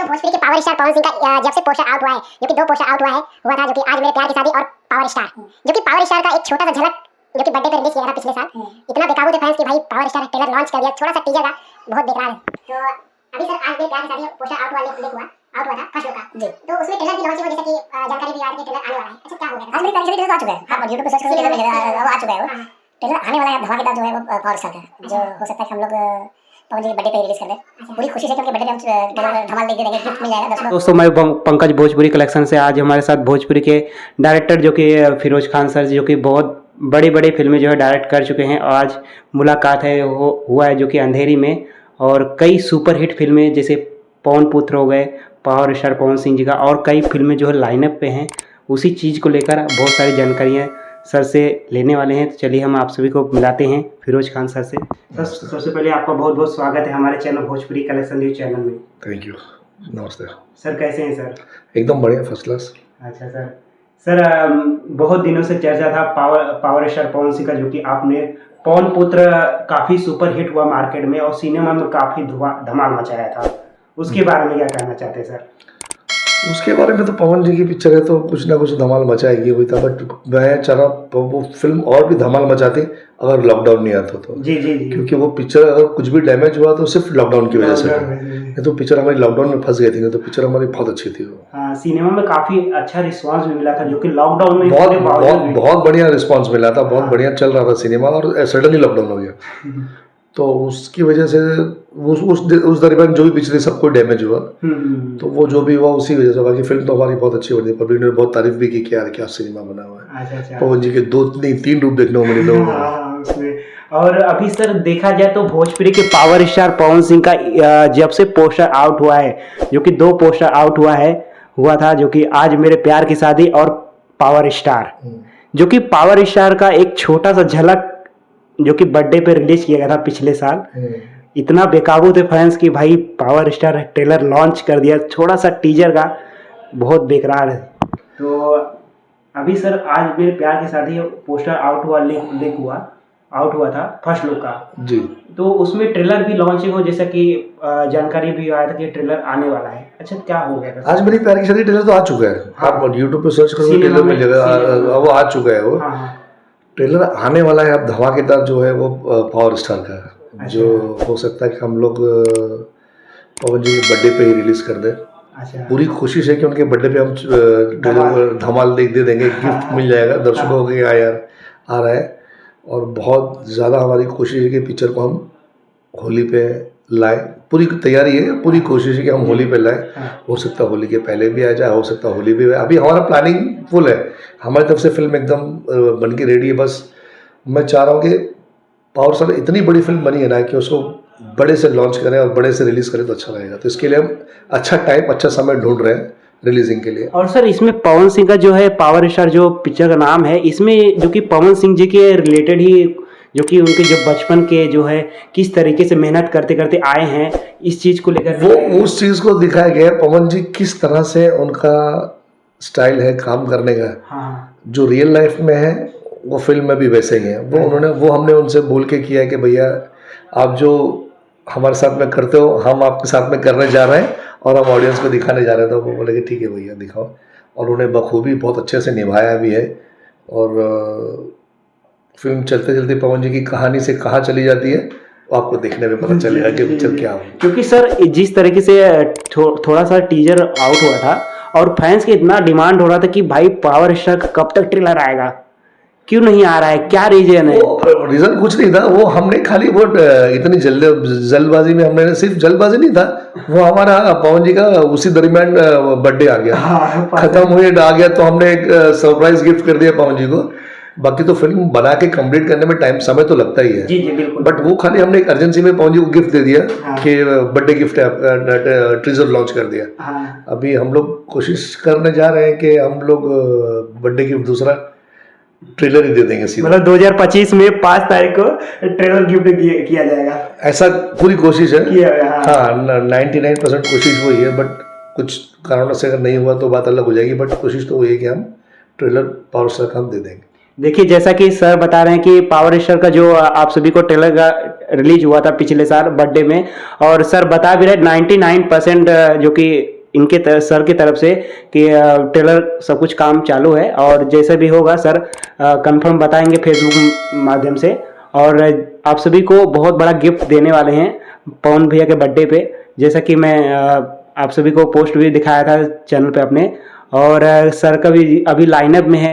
तो भोजपुरी के power star Pawan Singh का जब से पोस्टर आउट हुआ है, जो कि 2 पोस्टर आउट हुआ था, जो कि आज मेरे प्यार की शादी और पावर स्टार, जो कि पावर स्टार का एक छोटा सा झलक जो कि बर्थडे पे रिलीज किया था पिछले साल। इतना बेकाबू थे फैंस कि भाई पावर स्टार ट्रेलर लॉन्च कर दिया, थोड़ा सा टीजर का, बहुत बेकार है। तो अभी सर आज मेरे प्यार की शादी पोस्टर आउट हुआ था फर्स्ट लुक का जी, तो उसमें ट्रेलर भी लॉन्च हुआ, जैसा कि जानकारी भी आ रही है ट्रेलर आने वाला है। अच्छा क्या हो गया आज मेरी प्यार की शादी ट्रेलर आ चुका है, हां YouTube पे सर्च करके ट्रेलर आ चुका है, वो ट्रेलर आने वाला है धमाकेदार जो है वो पावर स्टार का, जो हो सकता है कि हम लोग पवन जी के बर्थडे पे रिलीज कर दें। पूरी खुशी से क्योंकि बर्थडे पे हम धमाल देख देंगे, गिफ्ट मिल जाएगा दोस्तों। मैं पंकज भोजपुरी कलेक्शन से आज हमारे साथ भोजपुरी के डायरेक्टर जो कि फिरोज खान सर, जो कि बहुत बड़ी बड़ी फिल्में जो है डायरेक्ट कर चुके हैं, और आज मुलाकात है हुआ है जो कि अंधेरी में, और कई सुपरहिट फिल्में जैसे पवन पुत्र हो गए, पावर स्टार पवन सिंह जी का, और कई फिल्में जो है लाइनअप पे हैं। उसी चीज़ को लेकर बहुत सारी जानकारियाँ सर से लेने वाले हैं। तो चलिए हम आप सभी को मिलाते हैं फिरोज खान सर से। सर सबसे पहले आपका बहुत बहुत स्वागत है हमारे channel Bhojpuri collection news channel में। थैंक यू, नमस्ते सर। कैसे हैं सर? एकदम बढ़िया, फर्स्ट क्लास। अच्छा सर, बहुत दिनों से चर्चा था पावर स्टार पवन सिंह का, जो कि आपने पवन पुत्र काफ़ी सुपर हिट हुआ मार्केट में और सिनेमा में काफ़ी धमाल मचाया था, उसके बारे में क्या कहना चाहते हैं सर? उसके बारे में तो पवन जी की पिक्चर है तो कुछ ना कुछ धमाल मचाएगी हुई था, बट मैं चाह रहा वो फिल्म और भी धमाल मचाती अगर लॉकडाउन नहीं आता तो। जी जी जी, क्योंकि वो पिक्चर अगर कुछ भी डैमेज हुआ तो सिर्फ लॉकडाउन की वजह से, नहीं तो पिक्चर हमारी लॉकडाउन में फंस गई थी, तो पिक्चर हमारी बहुत अच्छी थी वो। हाँ, सिनेमा में काफ़ी अच्छा रिस्पांस भी मिला था, जो कि लॉकडाउन में बहुत बढ़िया रिस्पांस मिला था, बहुत बढ़िया चल रहा था सिनेमा, और सडनली लॉकडाउन हो गया तो उसकी वजह से उस दरमियान जो भी पिछले सबको डैमेज हुआ, तो वो जो भी हुआ उसी वजह से। बाकी फिल्म तो हमारी बहुत अच्छी बनी, पब्लिक ने बहुत तारीफ भी की कि यार क्या सिनेमा बना हुआ है। पवन जी के 2-3 रूप देखने को मिले लोगों को। और अभी सर देखा जाए तो भोजपुरी के पावर स्टार पवन सिंह का जब से पोस्टर आउट हुआ है, जो कि 2 पोस्टर आउट हुआ था, जो कि आज मेरे प्यार की शादी और पावर स्टार, जो कि पावर स्टार का एक छोटा सा झलक जो कि बर्थडे पे रिलीज किया गया था पिछले साल। इतना बेकाबू थे फैंस कि भाई पावर स्टार ट्रेलर लॉन्च कर दिया, थोड़ा सा टीजर का, बहुत बेकार है। तो अभी सर आज मेरे प्यार की शादी पोस्टर आउट हुआ था फर्स्ट लुक का जी, तो उसमें ट्रेलर भी लॉन्चिंग हो, जैसा कि जानकारी भी आया था कि ट्रेलर आने वाला है। अच्छा क्या हो गया था? आज मेरी प्यार की शादी ट्रेलर तो आ चुका है। हाँ। आप यूट्यूब पे सर्च करोगे ट्रेलर मिल जाएगा, वो आ चुका है वो। हाँ। ट्रेलर आने वाला है अब धमाकेदार, जो है वो पावर स्टार का है। अच्छा। जो हो सकता है कि हम लोग पवन जी के बर्थडे पे ही रिलीज कर दें। अच्छा। पूरी कोशिश है कि उनके बर्थडे पे हम ट्रेलर धमाल दे देंगे, गिफ्ट मिल जाएगा दर्शकों को कि हाँ यार आ रहा है। और बहुत ज़्यादा हमारी कोशिश है कि पिक्चर को हम होली पे लाए, पूरी तैयारी है, पूरी कोशिश है कि हम होली पे लाए। हो सकता है होली के पहले भी आ जाए, हो सकता है होली भी, अभी हमारा प्लानिंग फुल है, हमारी तरफ से फिल्म एकदम बन के रेडी है। बस मैं चाह रहा हूँ कि पावर स्टार इतनी बड़ी फिल्म बनी है ना कि उसको बड़े से लॉन्च करें और बड़े से रिलीज़ करें तो अच्छा रहेगा। तो इसके लिए हम अच्छा टाइम, अच्छा समय ढूंढ रहे हैं रिलीजिंग के लिए। और सर इसमें पवन सिंह का जो है पावर स्टार जो पिक्चर का नाम है, इसमें जो कि पवन सिंह जी के रिलेटेड ही, जो कि उनके जो बचपन के जो है किस तरीके से मेहनत करते करते आए हैं, इस चीज़ को लेकर वो उस चीज़ को दिखाया गया है। पवन जी किस तरह से उनका स्टाइल है काम करने का। हाँ। जो रियल लाइफ में है वो फिल्म में भी वैसे ही है। वो हमने उनसे बोल के किया है कि भैया आप जो हमारे साथ में करते हो हम आपके साथ में करने जा रहे हैं और हम ऑडियंस को दिखाने जा रहे हैं। तो वो बोले कि ठीक है भैया दिखाओ, और उन्हें बखूबी बहुत अच्छे से निभाया भी है। और फिल्म चलते चलते पवन जी की कहानी से कहाँ चली जाती है वो आपको देखने में पता चलेगा कि पिक्चर क्या हो। क्योंकि सर जिस तरीके से थोड़ा सा टीजर आउट हुआ था और फैंस की इतना डिमांड हो रहा था कि भाई पावर स्टार का कब तक ट्रेलर आएगा, क्यों नहीं आ रहा है, क्या रीजन है? रीजन कुछ नहीं था, वो हमने खाली वो इतनी जल्दबाजी में, हमने सिर्फ जल्दबाजी नहीं था, वो हमारा पवन जी का उसी दरमियान बर्थडे आ गया। हाँ, खत्म हुए आ गया तो हमने एक सरप्राइज गिफ्ट कर दिया पवन जी को। बाकी तो फिल्म बना के कंप्लीट करने में समय तो लगता ही है। जी जी बिल्कुल। बट वो खाली हमने एक अर्जेंसी में पवन जी को गिफ्ट दे दिया। हाँ। कि बर्थडे गिफ्ट है आपका, टीजर लॉन्च कर दिया। हाँ। अभी हम लोग कोशिश करने जा रहे हैं कि हम लोग बर्थडे गिफ्ट दूसरा ट्रेलर ही दे देंगे सीधा। मतलब 2025 में 5 तारीख को ट्रेलर गिफ्ट किया जाएगा, ऐसा पूरी कोशिश है। हाँ 99% कोशिश वही है, बट कुछ कारणों से अगर नहीं हुआ तो बात अलग हो जाएगी। बट कोशिश तो वही है कि हम ट्रेलर पावर स्टार का हम दे देंगे। देखिए जैसा कि सर बता रहे हैं कि पावर स्टार का जो आप सभी को ट्रेलर का रिलीज हुआ था पिछले साल बर्थडे में, और सर बता भी रहे 99% जो कि इनके सर की तरफ से कि टेलर सब कुछ काम चालू है, और जैसा भी होगा सर कंफर्म बताएंगे फेसबुक माध्यम से। और आप सभी को बहुत बड़ा गिफ्ट देने वाले हैं पवन भैया के बर्थडे पे, जैसा कि मैं आप सभी को पोस्ट भी दिखाया था चैनल पे अपने। और सर का भी अभी लाइनअप में है।